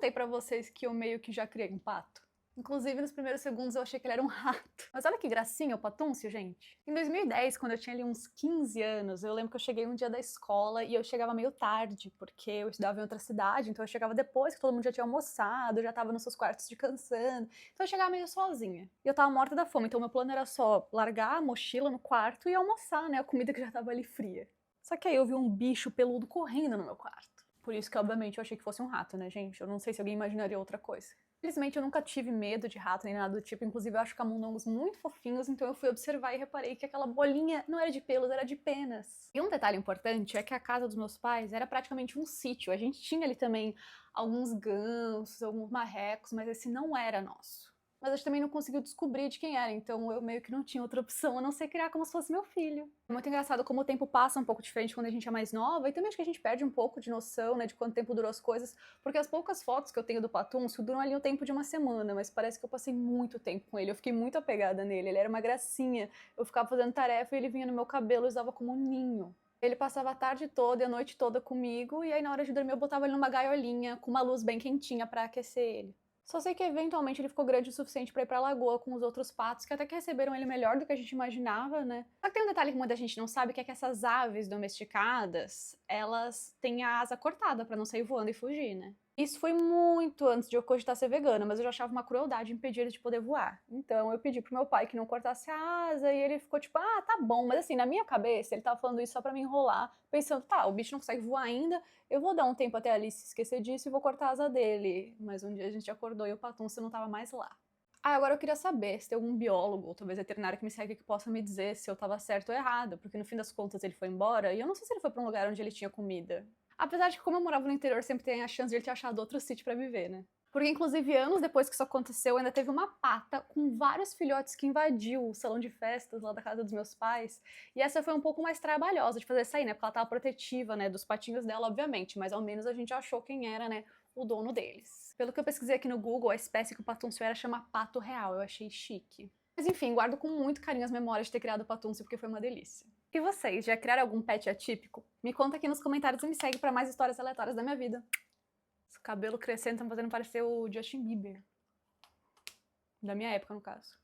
contei pra vocês que eu meio que já criei um pato? Inclusive, nos primeiros segundos eu achei que ele era um rato. Mas olha que gracinha o patúncio, gente. Em 2010, quando eu tinha ali uns 15 anos, eu lembro que eu cheguei um dia da escola e eu chegava meio tarde, porque eu estudava em outra cidade, então eu chegava depois que todo mundo já tinha almoçado, já tava nos seus quartos descansando. Então eu chegava meio sozinha. E eu tava morta da fome, então meu plano era só largar a mochila no quarto e almoçar, né, a comida que já tava ali fria. Só que aí eu vi um bicho peludo correndo no meu quarto. Por isso que, obviamente, eu achei que fosse um rato, né, gente? Eu não sei se alguém imaginaria outra coisa. Felizmente, eu nunca tive medo de rato nem nada do tipo. Inclusive, eu acho camundongos muito fofinhos, então eu fui observar e reparei que aquela bolinha não era de pelos, era de penas. E um detalhe importante é que a casa dos meus pais era praticamente um sítio. A gente tinha ali também alguns gansos, alguns marrecos, mas esse não era nosso. Mas a gente também não conseguiu descobrir de quem era, então eu meio que não tinha outra opção a não ser criar como se fosse meu filho. É muito engraçado como o tempo passa um pouco diferente quando a gente é mais nova, e também acho que a gente perde um pouco de noção, né, de quanto tempo durou as coisas, porque as poucas fotos que eu tenho do Patúncio duram ali o tempo de uma semana, mas parece que eu passei muito tempo com ele, eu fiquei muito apegada nele, ele era uma gracinha, eu ficava fazendo tarefa e ele vinha no meu cabelo e usava como um ninho. Ele passava a tarde toda e a noite toda comigo, e aí na hora de dormir eu botava ele numa gaiolinha, com uma luz bem quentinha pra aquecer ele. Só sei que eventualmente ele ficou grande o suficiente pra ir pra lagoa com os outros patos, que até que receberam ele melhor do que a gente imaginava, né? Só que tem um detalhe que muita gente não sabe, que é que essas aves domesticadas, elas têm a asa cortada pra não sair voando e fugir, né? Isso foi muito antes de eu cogitar ser vegana, mas eu já achava uma crueldade impedir eles de poder voar. Então eu pedi pro meu pai que não cortasse a asa, e ele ficou tipo, ah, tá bom. Mas assim, na minha cabeça, ele tava falando isso só pra me enrolar, pensando, tá, o bicho não consegue voar ainda, eu vou dar um tempo até a Alice esquecer disso e vou cortar a asa dele. Mas um dia a gente acordou e o Patúncio não tava mais lá. Ah, agora eu queria saber se tem algum biólogo, ou talvez veterinário que me segue que possa me dizer se eu tava certo ou errado, porque no fim das contas ele foi embora, e eu não sei se ele foi pra um lugar onde ele tinha comida. Apesar de que, como eu morava no interior, sempre tem a chance de ele ter achado outro sítio pra viver, né? Porque, inclusive, anos depois que isso aconteceu, ainda teve uma pata com vários filhotes que invadiu o salão de festas lá da casa dos meus pais. E essa foi um pouco mais trabalhosa de fazer sair, né? Porque ela tava protetiva, né? Dos patinhos dela, obviamente. Mas ao menos a gente achou quem era, né? O dono deles. Pelo que eu pesquisei aqui no Google, a espécie que o patúncio era chama pato real. Eu achei chique. Mas enfim, guardo com muito carinho as memórias de ter criado o patúncio, porque foi uma delícia. E vocês, já criaram algum pet atípico? Me conta aqui nos comentários e me segue pra mais histórias aleatórias da minha vida. Esse cabelo crescendo tá me fazendo parecer o Justin Bieber. Da minha época, no caso.